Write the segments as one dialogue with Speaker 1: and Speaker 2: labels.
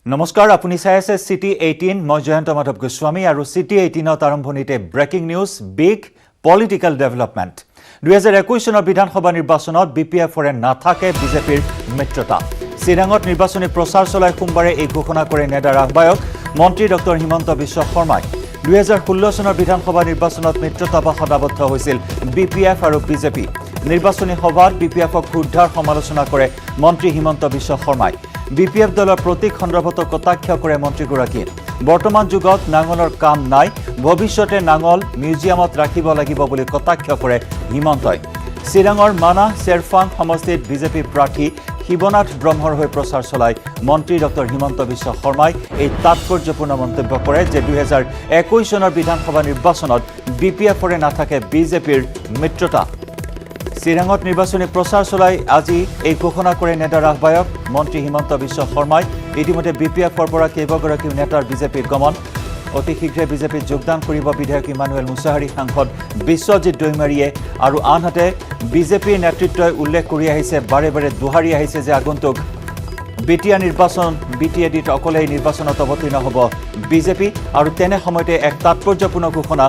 Speaker 1: নমস্কাৰ আপুনি চাই আছে সিটি 18 মই জয়ন্ত মাধৱ গোস্বামী আৰু সিটি 18ত আৰম্ভণিতে breaking news big political development 2021 চনৰ বিধানসভা নিৰ্বাচনত বিপিএফৰে নাথাকে বিজেপিৰ মিত্ৰতা চিৰাঙত নিৰ্বাচনী প্ৰচাৰ চলাই সোমবাৰে এই ঘোষণা কৰে নেডাৰ আহ্বায়ক মন্ত্ৰী ডক্টৰ হিমন্ত বিশ্ব শৰ্মাই 2016 চনৰ বিধানসভা নিৰ্বাচনত মিত্ৰতা বা সদাবদ্ধ হৈছিল বিপিএফ আৰু বিজেপি নিৰ্বাচনী সভাত বিপিএফক ক্ষুদ্ধাৰ সমালোচনা কৰে মন্ত্ৰী হিমন্ত বিশ্ব শৰ্মাই বিপিএফ দলৰ প্ৰতীক সন্দৰ্ভত কটাক্ষ কৰে মন্ত্ৰীগৰাকীয়ে বৰ্তমান যুগত নাঙলৰ কাম নাই ভৱিষ্যতে নাঙল মিউজিয়ামত ৰাখিব লাগিব বুলি কটাক্ষ কৰে হিমন্তই চিৰাঙৰ মানা চেৰফাং সমষ্টিত বিজেপি প্ৰাৰ্থী শিৱনাথ ব্ৰহ্মৰ হৈ প্ৰচাৰ চলাই মন্ত্ৰী ডক্টৰ হিমন্ত বিশ্ব শৰ্মাই এই তাৎপৰ্যপূৰ্ণ মন্তব্য কৰে যে 2021 চনৰ বিধানসভা নিৰ্বাচনত বিপিএফৰে নাথাকে বিজেপিৰ মিত্ৰতা চিৰাঙত নিৰ্বাচনী প্ৰচাৰ চলাই আজি এই ঘোষণা কৰে নেডাৰ আহ্বায়ক মন্ত্ৰী হিমন্ত বিশ্ব শৰ্মাই ইতিমধ্যে বিপিএফৰ পৰা কেইবাগৰাকী নেতাৰ বিজেপিৰ গমন অতি শীঘ্ৰে বিজেপিত যোগদান কৰিব বিধায়ক ইমানুৱেল মুছাহাৰী সাংসদ বিশ্বজিৎ দৈমাৰীয়ে আৰু আনহাতে বিজেপিৰ নেতৃত্বই উল্লেখ কৰি আহিছে বাৰে বাৰে দুহাৰি আহিছে যে আগন্তুক বিটিয়া নিৰ্বাচন বিটিএডিত অকলেই নিৰ্বাচনত অৱতীৰ্ণ হ'ব বিজেপি আৰু তেনে সময়তে এক তাৎপৰ্যপূৰ্ণ ঘোষণা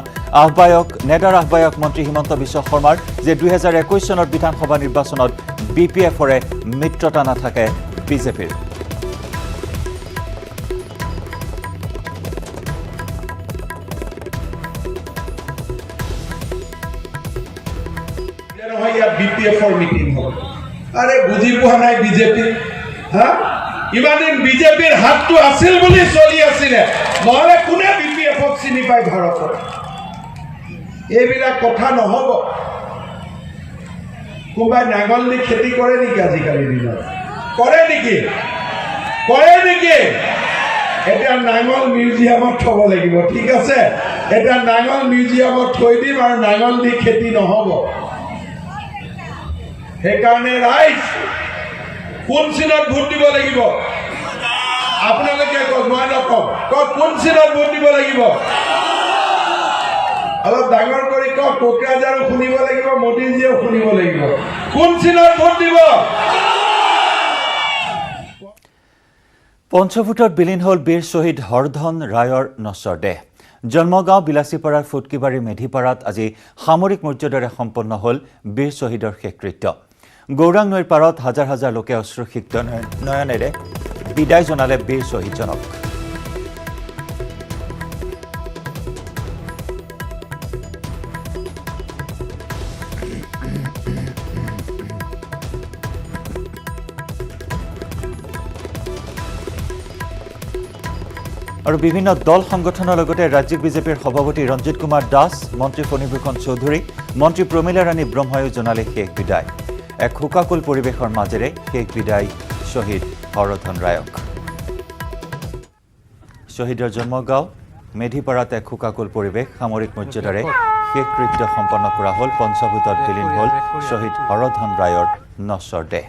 Speaker 1: নেডাৰ আহ্বায়ক মন্ত্ৰী হিমন্ত বিশ্ব শৰ্মাৰ যে 2021 চনৰ বিধানসভা নিৰ্বাচনত বিপিএফৰে মিত্ৰতা নাথাকে বিজেপিৰ
Speaker 2: বিপিএফৰ মিটিং হ'ল আৰে বুজি পোৱা নাই বিজেপি ইমানদিন বিজেপিৰ হাতটো আছিল বুলি চলি আছিলে নহলে কোনে বিপিএফক চিনি পায় ভাৰতত এইবিলাক কথা নহব কোনোবাই নাঙল দি খেতি কৰে নেকি আজিকালি দিনত কৰে নেকি এটা নাঙল মিউজিয়ামত থব লাগিব ঠিক আছে এটা নাঙল মিউজিয়ামত থৈ দিম আৰু নাঙল দি খেতি নহব সেইকাৰণে ৰাইজ কোন চিনত ভোট দিব লাগিব আপোনালোকে কওক মই নকওঁ কওক কোন চিনত ভোট দিব লাগিব অলপ ডাঙৰ কৰি কওক কোকৰাঝাৰো শুনিব লাগিব মোদীজীও শুনিব লাগিব কোন চিনত ভোট দিব
Speaker 1: পঞ্চভূতত বিলীন হ'ল বীৰ শ্বহীদ হৰধন ৰায়ৰ নশ্বৰ দেহ জন্মগাঁও বিলাসীপাৰাৰ ফুটকিবাৰী মেধিপাৰাত আজি সামৰিক মৰ্যাদাৰে সম্পন্ন হ'ল বীৰ শ্বহীদৰ শেষকৃত্য গৌৰাং নৈৰ পাৰত হাজাৰ হাজাৰ লোকে অশ্ৰুসিক্ত নয়নেৰে বিদায় জনালে বীৰ শ্বহীদজনক আৰু বিভিন্ন দল সংগঠনৰ লগতে ৰাজ্যিক বিজেপিৰ সভাপতি ৰঞ্জিত কুমাৰ দাস মন্ত্ৰী ফণীভূষণ চৌধুৰী মন্ত্ৰী প্ৰমীলা ৰাণী ব্ৰহ্ময়ো জনালে শেষ বিদায় এক শোকাকুল পৰিৱেশৰ মাজেৰে শেষ বিদায় শ্বহীদ হৰধন ৰায়ক শ্বহীদৰ জন্মগাঁও মেধিপাৰাত এক শোকাকুল পৰিৱেশ সামৰিক মৰ্যাদাৰে শেষকৃত্য সম্পন্ন কৰা হ'ল পঞ্চভূতত বিলীন হ'ল শ্বহীদ হৰধন ৰায়ৰ নশ্বৰ দেহ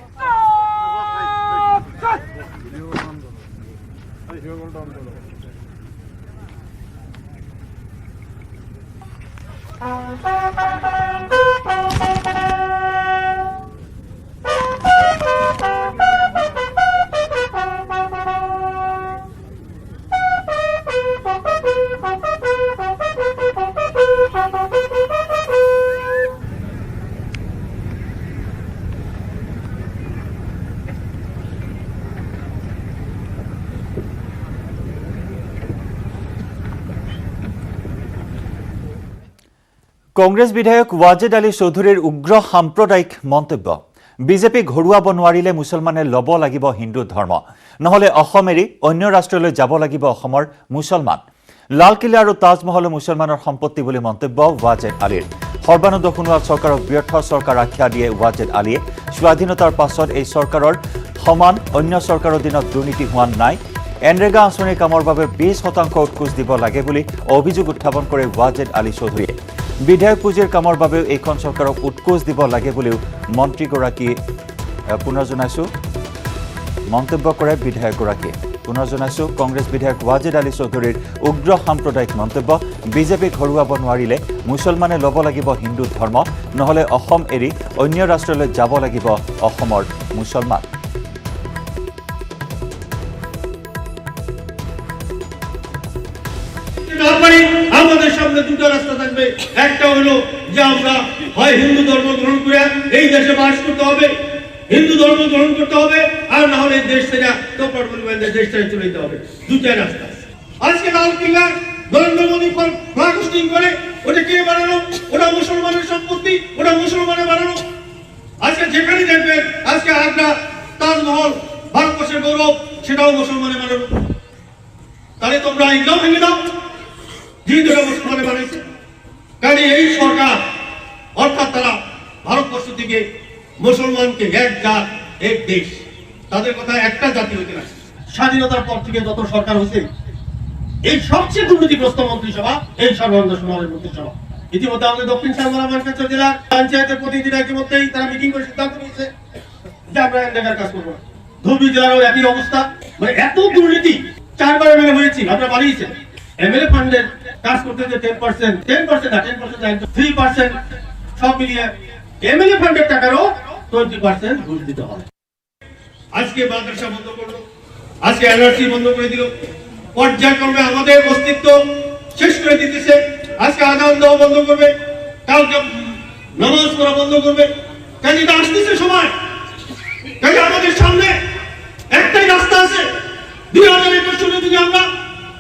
Speaker 1: কংগ্ৰেছ বিধায়ক ৱাজেদ আলী চৌধুৰীৰ উগ্ৰ সাম্প্ৰদায়িক মন্তব্য বিজেপি ঘৰুৱাব নোৱাৰিলে মুছলমানে ল'ব লাগিব হিন্দু ধৰ্ম নহলে অসম এৰি অন্য ৰাষ্ট্ৰলৈ যাব লাগিব অসমৰ মুছলমান লালকিল্লা আৰু তাজমহল মুছলমানৰ সম্পত্তি বুলি মন্তব্য ৱাজেদ আলীৰ সৰ্বানন্দ সোণোৱাল চৰকাৰক ব্যৰ্থ চৰকাৰ আখ্যা দিয়ে ৱাজেদ আলীয়ে স্বাধীনতাৰ পাছত এই চৰকাৰৰ সমান অন্য চৰকাৰৰ দিনত দুৰ্নীতি হোৱা নাই এনৰেগা আঁচনিৰ কামৰ বাবে 20% উৎকোচ দিব লাগে বুলি অভিযোগ উত্থাপন কৰে ৱাজেদ আলী চৌধুৰীয়ে বিধায়ক পুঁজিৰ কামৰ বাবে এইখন চৰকাৰক উৎকোচ দিব লাগে বুলিও মন্ত্ৰীগৰাকী পুনৰ জনাইছো মন্তব্য কৰে বিধায়কগৰাকীয়ে পুনৰ জনাইছো কংগ্ৰেছ বিধায়ক ৱাজেদ আলী চৌধুৰীৰ উগ্ৰ সাম্প্ৰদায়িক মন্তব্য বিজেপি ঘৰুৱাব নোৱাৰিলে মুছলমানে ল'ব লাগিব হিন্দু ধৰ্ম নহলে অসম এৰি অন্য ৰাষ্ট্ৰলৈ যাব লাগিব অসমৰ মুছলমান
Speaker 3: সামনে দুটো রাস্তা থাকবে। একটা হলো যে আমরা হয় হিন্দু ধর্ম গ্রহণ করে এই দেশে বাস করতে হবে, হিন্দু ধর্ম গ্রহণ করতে হবে, আর না হলে দেশ থেকে তোপর পরিমাণে দেশ থেকে চলে যেতে হবে। দুটো রাস্তা। আজকে লাল কিল্লা নরেন্দ্র মোদী ফ্ল্যাগ হোস্টিং করে ওটা কে বানানো? ওটা মুসলমানের সম্পত্তি, ওটা মুসলমানের বানানো। আজকে যেখানে দেখবেন আজকে আগ্রা তাজমহল ভারতবর্ষের গৌরব, সেটাও মুসলমানের বানানো। তাহলে তোমরা একদম ভেঙে দাও, যেহেতু মুসলমানে বানাইছে। কাজে এই সরকার অর্থাৎ তারা ভারতবর্ষ থেকে মুসলমানকে এক জাত এক দেশ, তাদের কথা একটা জাতি হইতে না। স্বাধীনতার পর থেকে যত সরকার হয়েছে এই সবচেয়ে দুর্নীতিগ্রস্ত মন্ত্রিসভা এই সর্বানন্দ সোনোয়ালের মন্ত্রিসভা। ইতিমধ্যে আমাদের দক্ষিণ শাহজাহান জেলার পঞ্চায়েতের প্রতিনিধিরা ইতিমধ্যেই তারা মিটিং করে সিদ্ধান্ত নিয়েছে যে আমরা এলাকার কাজ করবো না। ধুবড়ী জেলারও একই অবস্থা, মানে এত দুর্নীতি। 4 বার এমএলএ হয়েছি, আপনারা বানিয়েছেন এমএলএ ফান্ডের কাজ করতে যে 10% না 3% সব মিলিয়ে এমএলএ ফান্ডের টাকারও 20% ঘুষ দিতে হবে। আজকে মাদ্রাসা বন্ধ করলো, আজকে এনআরসি বন্ধ করে দিল, পর্যায়ক্রমে আমাদের অস্তিত্ব শেষ করে দিতেছে। আজকে আজান দেওয়া বন্ধ করবে, কালকে নামাজ পড়া বন্ধ করবে। কাজে এটা আসতেছে সময়। কাজে আমাদের সামনে একটাই রাস্তা আছে। 2021 সালে যদি আমরা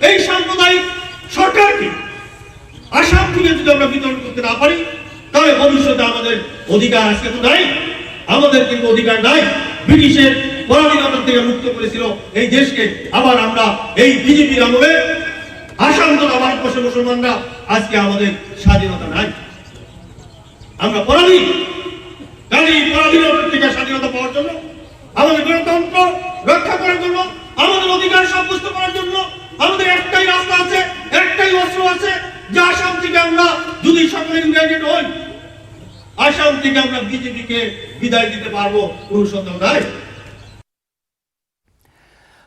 Speaker 3: এই সাম্প্রদায়িক সরকারকে আসাম থেকে যদি আমরা বিতরণ করতে না পারি, তাহলে ভবিষ্যতে আমাদের অধিকার আজকে তো নাই। আমাদের কিন্তু অধিকার নাই। ব্রিটিশের পরাধীনতা থেকে মুক্ত করেছিল এই দেশকে, আবার আমরা এই বিজেপির আমলে আসাম তথা ভারতবর্ষের মুসলমানরা আজকে আমাদের স্বাধীনতা নাই, আমরা পরাধীন। কাজে এই পরাধীনতা থেকে স্বাধীনতা পাওয়ার জন্য, আমাদের গণতন্ত্র রক্ষা করার জন্য, আমাদের অধিকার সাব্যস্ত করার জন্য আমাদের একটাই রাস্তা আছে, একটাই অস্ত্র আছে, যে আসাম থেকে আমরা যদি সকলে ইউনাইটেড হই, আসাম থেকে আমরা বিজেপিকে বিদায় দিতে পারবো, কোনো সন্দেহ নাই।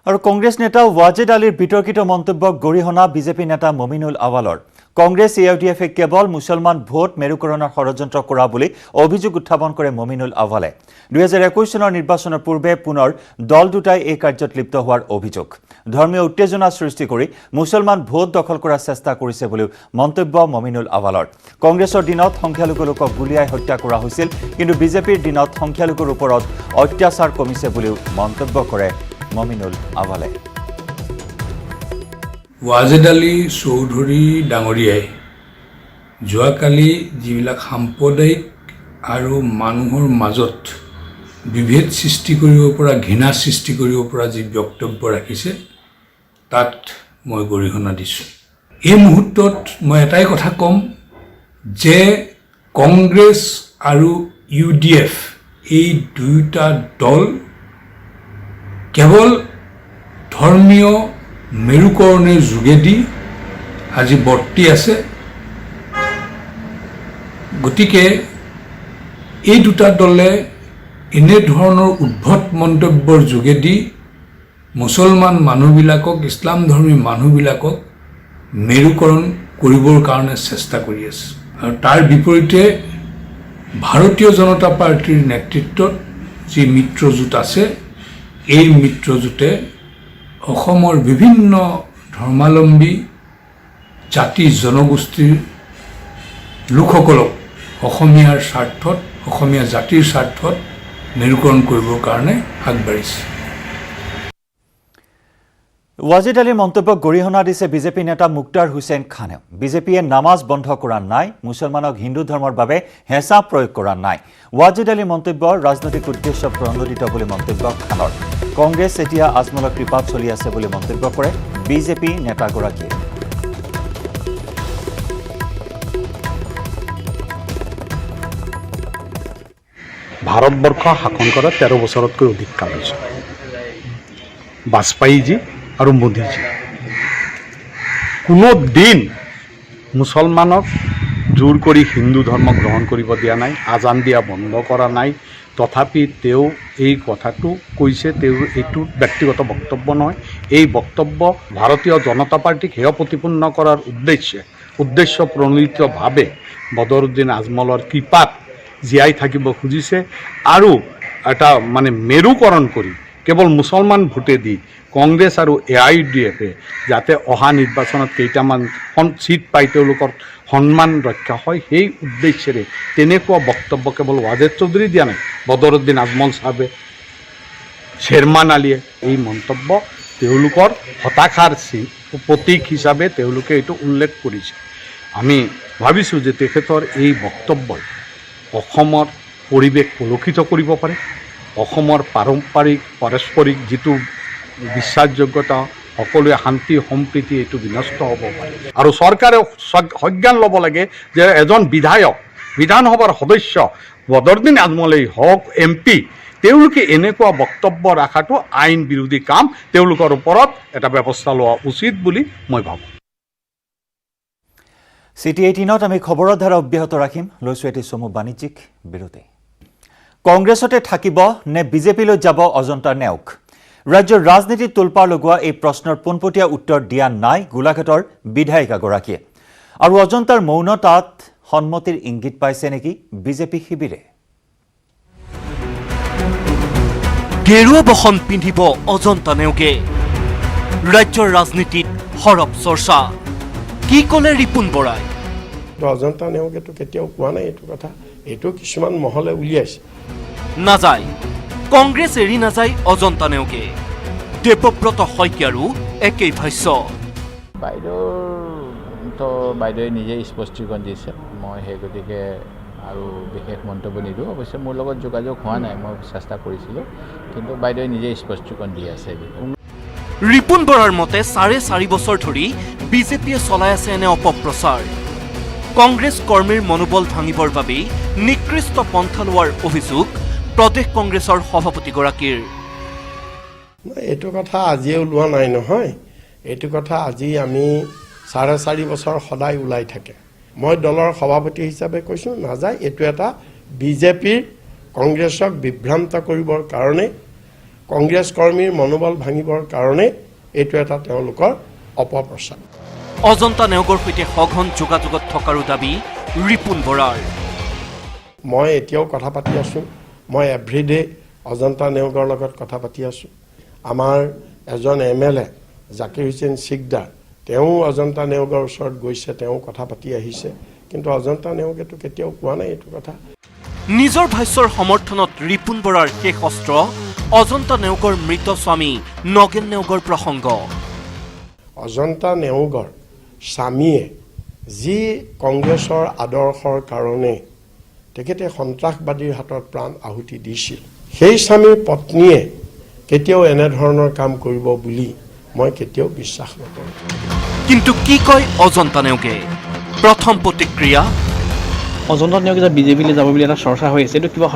Speaker 1: আৰু কংগ্ৰেছ নেতা ৱাজেদ আলীৰ বিতৰ্কিত মন্তব্যক গৰিহণা বিজেপি নেতা মমিনুল আৱালৰ। কংগ্ৰেছ AUDF কেৱল মুছলমান ভোট মেৰুকৰণৰ ষড়যন্ত্ৰ কৰা বুলি অভিযোগ উত্থাপন কৰে মমিনুল আৱালে। 2021 চনৰ নিৰ্বাচনৰ পূৰ্বে পুনৰ দল দুটাই এই কাৰ্যত লিপ্ত হোৱাৰ অভিযোগ। ধৰ্মীয় উত্তেজনা সৃষ্টি কৰি মুছলমান ভোট দখল কৰাৰ চেষ্টা কৰিছে বুলিও মন্তব্য মমিনুল আৱালৰ। কংগ্ৰেছৰ দিনত সংখ্যালঘু লোকক গুলীয়াই হত্যা কৰা হৈছিল, কিন্তু বিজেপিৰ দিনত সংখ্যালঘুৰ ওপৰত অত্যাচাৰ কমিছে বুলিও মন্তব্য কৰে মমিনুল আৱালে।
Speaker 4: ৱাজেদ আলী চৌধুৰী ডাঙৰীয়াই যোৱাকালি যিবিলাক সাম্প্ৰদায়িক আৰু মানুহৰ মাজত বিভেদ সৃষ্টি কৰিব পৰা, ঘৃণা সৃষ্টি কৰিব পৰা যি বক্তব্য ৰাখিছে, তাত মই গৰিহণা দিছোঁ। এই মুহূৰ্তত মই এটাই কথা ক'ম যে কংগ্ৰেছ আৰু UDF এই দুয়োটা দল কেৱল ধৰ্মীয় মেৰুকৰণৰ যোগেদি আজি বৰ্তি আছে। গতিকে এই দুটা দলে এনেধৰণৰ উদ্ভট মন্তব্যৰ যোগেদি মুছলমান মানুহবিলাকক, ইছলাম ধৰ্মী মানুহবিলাকক মেৰুকৰণ কৰিবৰ কাৰণে চেষ্টা কৰি আছে। আৰু তাৰ বিপৰীতে ভাৰতীয় জনতা পাৰ্টীৰ নেতৃত্বত যি মিত্ৰজোঁট আছে, এই মিত্ৰজোঁটে অসমৰ বিভিন্ন ধৰ্মাৱলম্বী জাতি জনগোষ্ঠীৰ লোকসকলক অসমীয়াৰ স্বাৰ্থত, অসমীয়া জাতিৰ স্বাৰ্থত মেৰুকৰণ কৰিবৰ কাৰণে আগবাঢ়িছে।
Speaker 1: ৱাজেদ আলীৰ মন্তব্যক গৰিহণা দিছে বিজেপি নেতা মুক্তাৰ হুছেইন খানেও। বিজেপিয়ে নামাজ বন্ধ কৰা নাই, মুছলমানক হিন্দু ধৰ্মৰ বাবে হেঁচা প্ৰয়োগ কৰা নাই। ৱাজেদ আলীৰ মন্তব্য ৰাজনৈতিক উদ্দেশ্য প্ৰণোদিত বুলি মন্তব্য খানৰ। কংগ্ৰেছ এতিয়া আজমলৰ কৃপাত চলি আছে বুলি মন্তব্য কৰে বিজেপি নেতাগৰাকীয়ে।
Speaker 5: ভাৰতবৰ্ষ শাসন কৰা 13 বছৰতকৈ অধিক কাল হৈছে। বাজপেয়ীজী আৰু মোদীজী কোনো দিন মুছলমানক জোৰ কৰি হিন্দু ধৰ্ম গ্ৰহণ কৰিব দিয়া নাই, আজান দিয়া বন্ধ কৰা নাই। তথাপি তেওঁ এই কথাটো কৈছে, তেওঁৰ এইটো ব্যক্তিগত বক্তব্য নহয়। এই বক্তব্য ভাৰতীয় জনতা পাৰ্টীক হেয় প্ৰতিপন্ন কৰাৰ উদ্দেশ্য প্ৰণোদিতভাৱে বদৰুদ্দিন আজমলৰ কৃপাত জীয়াই থাকিব খুজিছে আৰু এটা মানে মেৰুকৰণ কৰি কেৱল মুছলমান ভোটে দি কংগ্ৰেছ আৰু AIUDFে যাতে অহা নিৰ্বাচনত কেইটামান চিট পাই তেওঁলোকৰ সন্মান ৰক্ষা হয় সেই উদ্দেশ্যেৰে তেনেকুৱা বক্তব্য কেৱল ৱাজেদ চৌধুৰী দিয়া নাই, বদৰুদ্দিন আজমল চাহাবে, শ্বেৰমান আলীয়ে এই মন্তব্য তেওঁলোকৰ হতাশাৰ প্ৰতীক হিচাপে তেওঁলোকে এইটো উল্লেখ কৰিছে। আমি ভাবিছোঁ যে তেখেতৰ এই বক্তব্যই অসমৰ পৰিৱেশ কলুষিত কৰিব পাৰে, অসমৰ পাৰম্পৰিক পাৰস্পৰিক যিটো বিশ্বাসযোগ্যতা, সকলোৱে শান্তি সম্প্ৰীতি এইটো বিনষ্ট হ'ব পাৰে। আৰু চৰকাৰে সজ্ঞান ল'ব লাগে যে এজন বিধায়ক, বিধানসভাৰ সদস্য বদৰুদ্দিন আজমলেই হওক, MP, তেওঁলোকে এনেকুৱা বক্তব্য ৰখাটো আইন বিৰোধী কাম, তেওঁলোকৰ ওপৰত এটা ব্যৱস্থা লোৱা উচিত বুলি মই ভাবোঁ।
Speaker 1: City 18ত আমি খবৰৰ ধাৰা অব্যাহত ৰাখিম। লৈছোঁ এটি চমু বাণিজ্যিক বিৰতি। কংগ্ৰেছতে থাকিব নে বিজেপিলৈ যাব অজন্তা নেওগ? ৰাজ্যৰ ৰাজনীতিত তোলপাৰ লগোৱা এই প্ৰশ্নৰ পোনপটীয়া উত্তৰ দিয়া নাই গোলাঘাটৰ বিধায়িকাগৰাকীয়ে। আৰু অজন্তাৰ মৌনতাত সন্মতিৰ ইংগিত পাইছে নেকি বিজেপি শিবিৰে?
Speaker 6: গেৰুৱা বসন পিন্ধিব অজন্তা নেওগে। ৰাজ্যৰ ৰাজনীতিত সৰব চৰ্চা। কি ক'লে ৰিপুণ বৰাই?
Speaker 7: অজন্তা নেওগেতো কেতিয়াও কোৱা নাই এইটো কথা, এইটো কিছুমান মহলে উলিয়াইছে।
Speaker 6: নাযায়, কংগ্ৰেছ এৰি নাযায় অজন্তা নেওগে। দেৱব্ৰত শইকীয়াৰো একেই ভাষ্য।
Speaker 8: বাইদেৱে নিজেই স্পষ্টীকৰণ দিছে, মই সেই গতিকে আৰু বিশেষ মন্তব্য নিদিওঁ। অৱশ্যে মোৰ লগত যোগাযোগ হোৱা নাই, মই চেষ্টা কৰিছিলোঁ, কিন্তু বাইদেৱে নিজেই স্পষ্টীকৰণ দি আছে।
Speaker 6: ৰিপুণ বৰাৰ মতে 4.5 বছৰ ধৰি বিজেপিয়ে চলাই আছে এনে অপপ্ৰচাৰ। কংগ্ৰেছ কৰ্মীৰ মনোবল ভাঙিবৰ বাবেই নিকৃষ্ট পন্থা লোৱাৰ অভিযোগ প্ৰদেশ কংগ্ৰেছৰ সভাপতিগৰাকীৰ।
Speaker 7: এইটো কথা আজিয়ে ওলোৱা নাই নহয়, এইটো কথা আজি আমি 4.5 বছৰ সদায় ওলাই থাকে। মই দলৰ সভাপতি হিচাপে কৈছোঁ, নাযায়। এইটো এটা বিজেপিৰ কংগ্ৰেছক বিভ্ৰান্ত কৰিবৰ কাৰণে, কংগ্ৰেছ কৰ্মীৰ মনোবল ভাঙিবৰ কাৰণে এইটো এটা তেওঁলোকৰ অপপ্ৰচাৰ।
Speaker 6: অজন্তা নেওগৰ সৈতে সঘন যোগাযোগত থকাৰো দাবী ৰিপুণ বৰাৰ।
Speaker 7: মই এতিয়াও কথা পাতি আছোঁ, মই এভৰিডে অজন্তা নেওগৰ লগত কথা পাতি আছোঁ। আমাৰ এজন MLA জাকিৰ হুছেইন সিকদাৰ, তেওঁ অজন্তা নেওগৰ ওচৰত গৈছে, তেওঁ কথা পাতি আহিছে, কিন্তু অজন্তা নেওগেতো কেতিয়াও কোৱা নাই এইটো কথা।
Speaker 6: নিজৰ ভাষ্যৰ সমৰ্থনত ৰিপুণ বৰাৰ শেষ অস্ত্ৰ অজন্তা নেওগৰ মৃত স্বামী নগেন নেওগৰ প্ৰসংগ।
Speaker 7: অজন্তা নেওগৰ স্বামীয়ে যি কংগ্ৰেছৰ আদৰ্শৰ কাৰণে তেখেতে সন্ত্ৰাসবাদীৰ হাতত প্ৰাণ আহুতি দিছিল, সেই স্বামীৰ পত্নীয়ে কেতিয়াও এনেধৰণৰ কাম কৰিব বুলি মই কেতিয়াও বিশ্বাস নকৰোঁ।
Speaker 6: কিন্তু কি কয় অজন্তা নেওগে? প্ৰথম প্ৰতিক্ৰিয়া,
Speaker 9: অজন্তা নেওগে যে বিজেপিলৈ যাব বুলি এটা চৰ্চা হৈ আছে, এইটো কিবা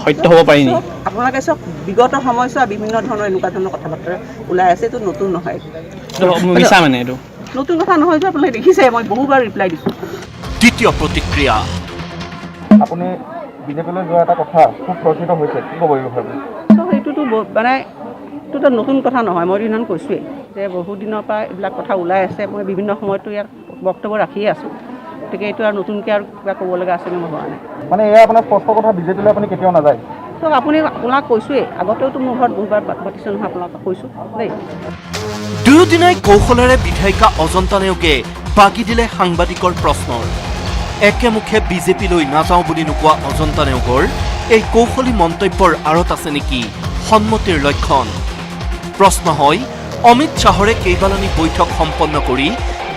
Speaker 9: সত্য হ'ব পাৰি নেকি?
Speaker 10: আপোনালোকে চাওক, বিগত সময়ছোৱা বিভিন্ন ধৰণৰ এনেকুৱা ধৰণৰ কথা বাৰ্তা ওলাই আছে, এইটো নতুন নহয়,
Speaker 9: মিছা মানে এইটো
Speaker 10: নতুন কথা নহয় যে আপোনালোকে দেখিছে, মই বহুবাৰ ৰিপ্লাই দিছোঁ।
Speaker 6: দ্বিতীয় প্ৰতিক্ৰিয়া,
Speaker 11: আপুনি বিজেপিলৈ যোৱা এটা কথা খুব চৰ্চিত হৈছে, কি ক'ব এই বিষয়ে?
Speaker 10: ত' সেইটোতো মানে এইটোতো নতুন কথা নহয়, মই দিনত কৈছোঁৱেই যে বহুত দিনৰ পৰা এইবিলাক কথা ওলাই আছে, মই বিভিন্ন সময়তো ইয়াত বক্তব্য ৰাখিয়ে আছোঁ, গতিকে এইটো আৰু নতুনকৈ আৰু কিবা ক'ব লগা আছে মই হোৱা নাই।
Speaker 11: মানে এয়া আপোনাৰ স্পষ্ট কথা, বিজেপিলৈ আপুনি কেতিয়াও নাযায়?
Speaker 10: ত' আপোনাক কৈছোঁৱেই, আগতেওতো মোৰ ঘৰত বহুবাৰ পাতিছোঁ নহয়, আপোনালোকক কৈছোঁ দেই।
Speaker 6: দুয়োদিনাই কৌশলেৰে বিধায়িকা অজন্তা নেওগে বাগি দিলে সাংবাদিকৰ প্ৰশ্নৰ। একেমুখে বিজেপিলৈ নাযাওঁ বুলি নোকোৱা অজন্তা নেওগৰ এই কৌশলী মন্তব্যৰ আঁৰত আছে নেকি সন্মতিৰ লক্ষণ? প্ৰশ্ন হয়, অমিত শ্বাহৰে কেইবালানি বৈঠক সম্পন্ন কৰি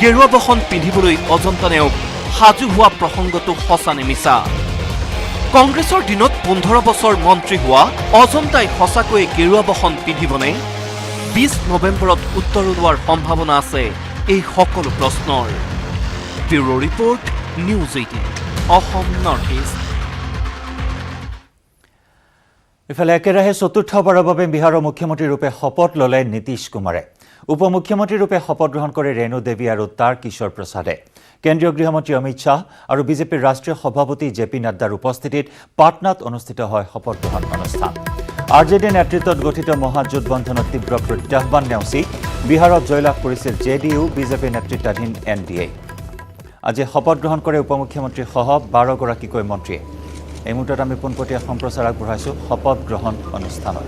Speaker 6: গেৰুৱা বসন পিন্ধিবলৈ অজন্তা নেওগ সাজু হোৱা প্ৰসংগটো সঁচা নে মিছা? কংগ্ৰেছৰ দিনত 15 বছৰ মন্ত্ৰী হোৱা অজন্তাই সঁচাকৈয়ে গেৰুৱা বসন পিন্ধিবনে? 20 নৱেম্বৰত উত্তৰ ওলোৱাৰ সম্ভাৱনা আছে এই সকলো প্ৰশ্নৰ। Bureau report, news 18, Assam north east.
Speaker 1: ইফালে একেৰাহে চতুৰ্থবাৰৰ বাবে বিহাৰৰ মুখ্যমন্ত্ৰীৰূপে শপত ল'লে নীতিশ কুমাৰে। উপমুখ্যমন্ত্ৰীৰূপে শপত গ্ৰহণ কৰে ৰেণু দেৱী আৰু তাৰ কিশোৰ প্ৰসাদে। কেন্দ্ৰীয় গৃহমন্ত্ৰী অমিত শ্বাহ আৰু বিজেপিৰ ৰাষ্ট্ৰীয় সভাপতি JP নাড্ডাৰ উপস্থিতিত পাটনাত অনুষ্ঠিত হয় শপত গ্ৰহণ অনুষ্ঠান। RJD নেতৃত্বত গঠিত মহাজোটবন্ধনত তীব্ৰ প্ৰত্যাহ্বান নেওচি বিহাৰত জয়লাভ কৰিছিল JDU বিজেপি নেতৃত্বাধীন NDA। আজি শপত গ্ৰহণ কৰে উপমুখ্যমন্ত্ৰীসহ 12গৰাকীকৈ মন্ত্ৰীয়ে। এই মুহূৰ্তত আমি পোনপটীয়া সম্প্ৰচাৰ আগবঢ়াইছোঁ শপত গ্ৰহণ অনুষ্ঠানত।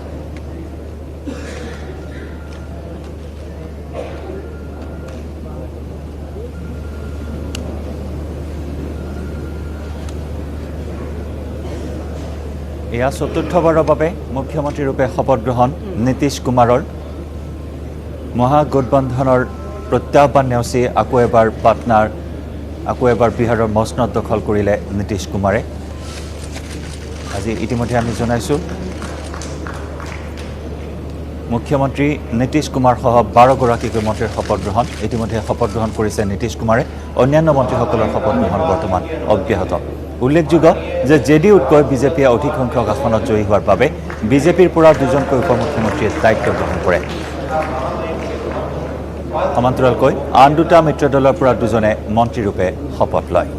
Speaker 1: এয়া চতুৰ্থবাৰৰ বাবে মুখ্যমন্ত্ৰীৰূপে শপত গ্ৰহণ নীতিশ কুমাৰৰ মহাগঠবন্ধনৰ প্ৰত্যাহ্বান নেওচি আকৌ এবাৰ পাটনাৰ আকৌ এবাৰ বিহাৰৰ মসনদ দখল কৰিলে নীতিশ কুমাৰে আজি ইতিমধ্যে আমি জনাইছোঁ মুখ্যমন্ত্ৰী নীতিশ কুমাৰ সহ 12 গৰাকীকৈ মন্ত্ৰীৰ শপত গ্ৰহণ ইতিমধ্যে শপত গ্ৰহণ কৰিছে নীতিশ কুমাৰে অন্যান্য মন্ত্ৰীসকলৰ শপত গ্ৰহণ বৰ্তমান অব্যাহত উল্লেখযোগ্য যে জেডিউতকৈ বিজেপিয়ে অধিক সংখ্যক আসনত জয়ী হোৱাৰ বাবে বিজেপিৰ পৰা দুজনকৈ উপমুখ্যমন্ত্ৰীয়ে দায়িত্ব গ্ৰহণ কৰে সমান্তৰালকৈ আন দুটা মিত্ৰ দলৰ পৰা দুজনে মন্ত্ৰীৰূপে শপত লয়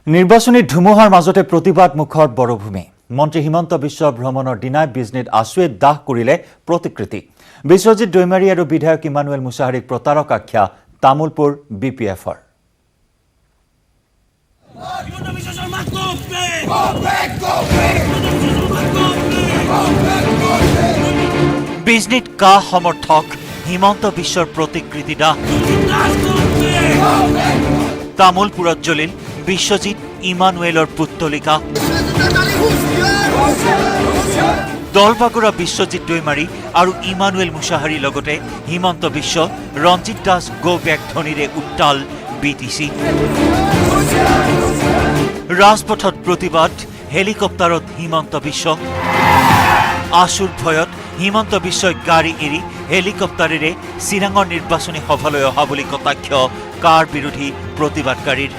Speaker 1: নিৰ্বাচনী ধুমুহাৰ মাজতে প্ৰতিবাদ মুখৰ বৰভূমি মন্ত্ৰী হিমন্ত বিশ্ব ভ্ৰমণৰ দিনাই বিজনীত আছুৱে দাহ কৰিলে প্ৰতিকৃতি বিশ্বজিৎ দৈমাৰী আৰু বিধায়ক ইমানুৱেল মুছাহাৰীক প্ৰতাৰক আখ্যা তামুলপুৰ বিপিএফৰ বিজনীত কা সমৰ্থক হিমন্ত বিশ্বৰ প্ৰতিকৃতি দাহ তামুলপুৰত জ্বলিল বিশ্বজিৎ ইমানুৱেলৰ পুত্তলিকা দলবাগৰা বিশ্বজিৎ দৈমাৰী আৰু ইমানুৱেল মুছাহাৰীৰ লগতে হিমন্ত বিশ্ব ৰঞ্জিত দাস গো বেক ধ্বনিৰে উত্তাল বিটিচি ৰাজপথত প্ৰতিবাদ হেলিকপ্টাৰত হিমন্ত বিশ্ব আশুৰ ভয়ত হিমন্ত বিশ্বই গাড়ী এৰি হেলিকপ্টাৰেৰে চিৰাঙৰ নিৰ্বাচনী সভালৈ অহা বুলি কটাক্ষ কাৰ বিৰোধী প্ৰতিবাদকাৰীৰ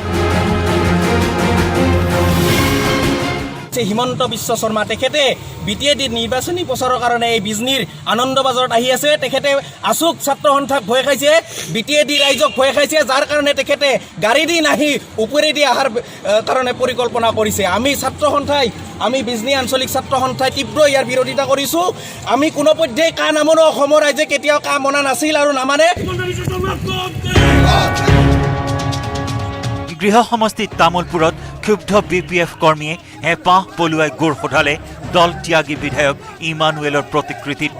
Speaker 9: হিমন্ত বিশ্ব শৰ্মা তেখেতে বিটিএডিৰ নিৰ্বাচনী প্ৰচাৰৰ কাৰণে এই বিজনীৰ আনন্দ বাজাৰত আহি আছে তেখেতে আছুক ছাত্ৰ সন্থাক ভয় খাইছে বিটিএডি ৰাইজক ভয় খাইছে যাৰ কাৰণে তেখেতে গাড়ী দি নাহি ওপৰেদি অহাৰ কাৰণে পৰিকল্পনা কৰিছে আমি ছাত্ৰ সন্থাই আমি বিজনী আঞ্চলিক ছাত্ৰ সন্থাই তীব্ৰ ইয়াৰ বিৰোধিতা কৰিছোঁ আমি কোনোপধ্যেই কা নামনো অসমৰ ৰাইজে কেতিয়াও কা মনা নাছিল আৰু নামানে
Speaker 1: গৃহ সমষ্টিত তামুলপুৰত ক্ষুব্ধ বিপিএফ কৰ্মীয়ে হেঁপাহ পলুৱাই গোৰ সোধালে দল ত্যাগী বিধায়ক ইমানুৱেলৰ প্ৰতিকৃতিত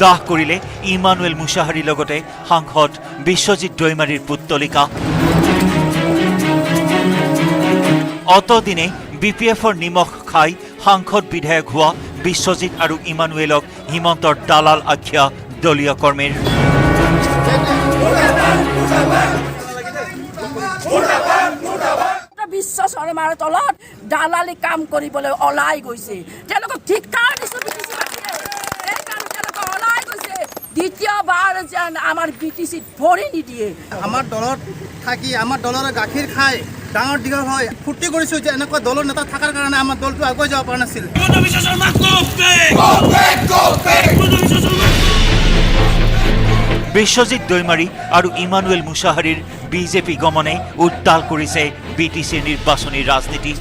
Speaker 1: দাহ কৰিলে ইমানুৱেল মুছাহাৰীৰ লগতে সাংসদ বিশ্বজিৎ দৈমাৰীৰ পুত্তলিকা অতদিনে বিপিএফৰ নিমখ খাই সাংসদ বিধায়ক হোৱা বিশ্বজিৎ আৰু ইমানুৱেলক হিমন্তৰ দালাল আখ্যা দলীয় কৰ্মীৰ
Speaker 12: বিশ্ব শৰ্মাৰ তলত দালালি কাম কৰিবলৈ ওলাই গৈছে তেওঁলোকক ধিক্কাৰ দিছোঁ ওলাই গৈছে দ্বিতীয়বাৰ যেন আমাৰ বিটিচিত ভৰি নিদিয়ে
Speaker 11: আমাৰ দলত থাকি আমাৰ দলৰ গাখীৰ খাই ডাঙৰ দীঘল হয় ফূৰ্তি কৰিছোঁ যে এনেকুৱা দলৰ নেতা থকাৰ কাৰণে আমাৰ দলটো আগুৱাই যাব পৰা নাছিল
Speaker 1: বিশ্বজিৎ দৈমাৰী আৰু ইমানুৱেল মুছাহাৰীৰ বিজেপি গমনে উত্তাল কৰিছে বিটিচিৰ নিৰ্বাচনী ৰাজনীতি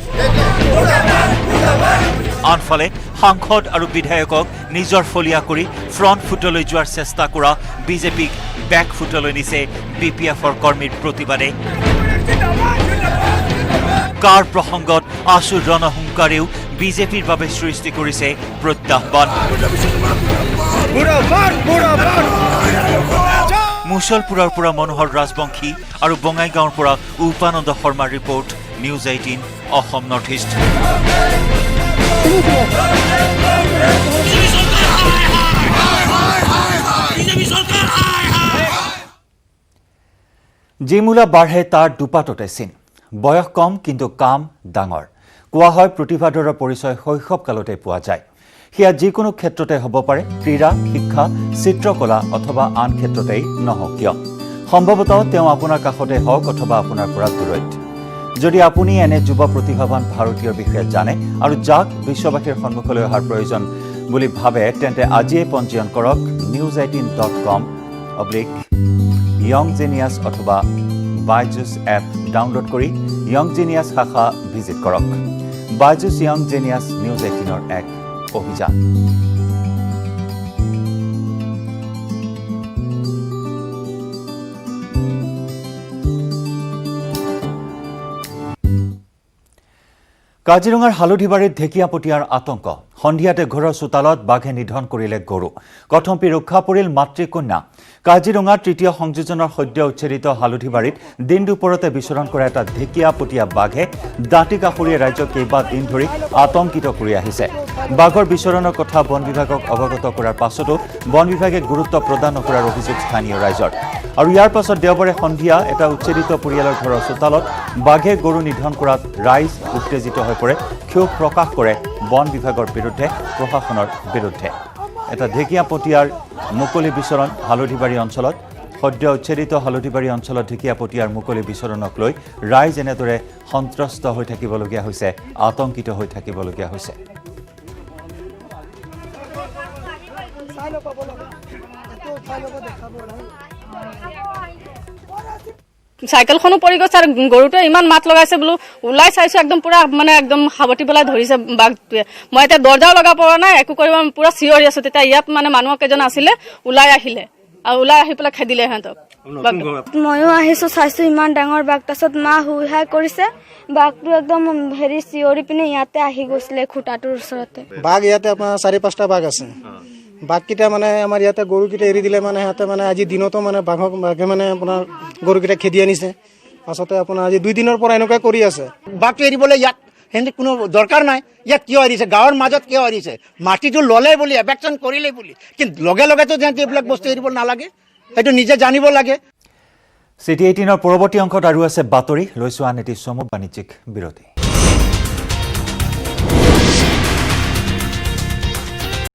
Speaker 1: আনফালে সাংসদ আৰু বিধায়কক নিজৰ ফলীয়া কৰি ফ্ৰণ্ট ফুটলৈ যোৱাৰ চেষ্টা কৰা বিজেপিক বেক ফুটলৈ নিছে বিপিএফৰ কৰ্মীৰ প্ৰতিবাদে কাৰ প্ৰসংগত আশুৰ ৰণহুংকাৰেও বিজেপিৰ বাবে সৃষ্টি কৰিছে প্ৰত্যাহ্বান মুছলপুৰৰ পৰা মনোহৰ ৰাজবংশী আৰু বঙাইগাঁৱৰ পৰা উপানন্দ শৰ্মাৰ report news 18 Assam north east যি মূলা বাঢ়ে তাৰ দুপাততে চিন বয়স কম কিন্তু কাম ডাঙৰ কোৱা হয় প্ৰতিভাধৰৰ পৰিচয় শৈশৱকালতে পোৱা যায় সেয়া যিকোনো ক্ষেত্ৰতে হ'ব পাৰে ক্ৰীড়া শিক্ষা চিত্ৰকলা অথবা আন ক্ষেত্ৰতেই নহওক কিয় সম্ভৱতঃ তেওঁ আপোনাৰ কাষতে হওক অথবা আপোনাৰ পৰা দূৰৈত যদি আপুনি এনে যুৱ প্ৰতিভাৱান ভাৰতীয়ৰ বিষয়ে জানে আৰু যাক বিশ্ববাসীৰ সন্মুখলৈ অহাৰ প্ৰয়োজন বুলি ভাবে তেন্তে আজিয়ে পঞ্জীয়ন কৰক news18.com/young genius অথবা বাইজুছ এপ ডাউনলোড কৰি য়ং জিনিয়াছ শাখা ভিজিট কৰক বাইজুছ য়ং জিনিয়াছ নিউজ 18ৰ এক অভিযান কাজিৰঙাৰ হালধিবাৰীত ঢেকীয়াপতীয়াৰ আতংক সন্ধিয়াতে ঘৰৰ চোতালত বাঘে নিধন কৰিলে গৰু কথম্পি ৰক্ষা পৰিল মাতৃকন্যা কাজিৰঙাৰ তৃতীয় সংযোজনৰ সদ্য উচ্ছেদিত হালধিবাৰীত দিন দুপৰতে বিচৰণ কৰা এটা ঢেকীয়াপতীয়া বাঘে দাঁতি কাষৰীয়া ৰাজ্যক কেইবা দিন ধৰি আতংকিত কৰি আহিছে বাঘৰ বিচৰণৰ কথা বন বিভাগক অৱগত কৰাৰ পাছতো বন বিভাগে গুৰুত্ব প্ৰদান নকৰাৰ অভিযোগ স্থানীয় ৰাইজৰ আৰু ইয়াৰ পাছত দেওবাৰে সন্ধিয়া এটা উচ্ছেদিত পৰিয়ালৰ ঘৰৰ চোতালত বাঘে গৰু নিধন কৰাত ৰাইজ উত্তেজিত হৈ পৰে ক্ষোভ প্ৰকাশ কৰে বন বিভাগৰ বিৰুদ্ধে প্ৰশাসনৰ বিৰুদ্ধে এটা ঢেকীয়াপতীয়াৰ মুকলি বিচৰণ হালধিবাৰী অঞ্চলত সদ্য উচ্ছেদিত হালধিবাৰী অঞ্চলত ঢেকীয়াপতীয়াৰ মুকলি বিচৰণক লৈ ৰাইজ এনেদৰে সন্ত্ৰস্ত হৈ থাকিবলগীয়া হৈছে আতংকিত হৈ থাকিবলগীয়া হৈছে
Speaker 10: চাইকেলখনো পৰি গৈছে আৰু গৰুটোৱে ইমান মাত লগাইছে বোলো ওলাই চাইছো একদম পুৰা মানে একদম সাৱটি পেলাই ধৰিছে বাঘটোৱে মই এতিয়া দৰ্জাও লগাব পৰা নাই একো কৰিব পুৰা চিঞৰি আছো তেতিয়া ইয়াত মানে মানুহ কেইজন আছিলে ওলাই আহিলে আৰু ওলাই আহি পেলাই খেদিলে সিহঁতক
Speaker 13: ময়ো আহিছো চাইছো ইমান ডাঙৰ বাঘ তাৰপিছত মা হুইহাই কৰিছে বাঘটো একদম হেৰি চিঞৰি পিনে ইয়াতে আহি গৈছিলে খুঁটাটোৰ ওচৰতে
Speaker 11: বাঘ ইয়াতে আপোনাৰ 4-5টা বাঘ আছে বাঘকেইটা মানে আমাৰ ইয়াতে গৰুকেইটা এৰি দিলে মানে সিহঁতে মানে আজি দিনতো মানে বাঘে মানে আপোনাৰ গৰুকেইটা খেদি আনিছে পাছতে আপোনাৰ আজি 2 দিনৰ পৰা এনেকুৱা কৰি আছে
Speaker 9: বাঘটো এৰিবলৈ ইয়াত সেনেকৈ কোনো দৰকাৰ নাই ইয়াত কিয় এৰিছে গাঁৱৰ মাজত কিয় এৰিছে মাটিটো ল'লে বুলি এভেকশ্যন কৰিলে বুলি কিন্তু লগে লগেতো যেন এইবিলাক বস্তু এৰিব নালাগে সেইটো নিজে জানিব লাগে
Speaker 1: চিটি 18ৰ পৰৱৰ্তী অংশত আৰু আছে বাতৰি লৈছো আন এটি চমু বাণিজ্যিক বিৰতি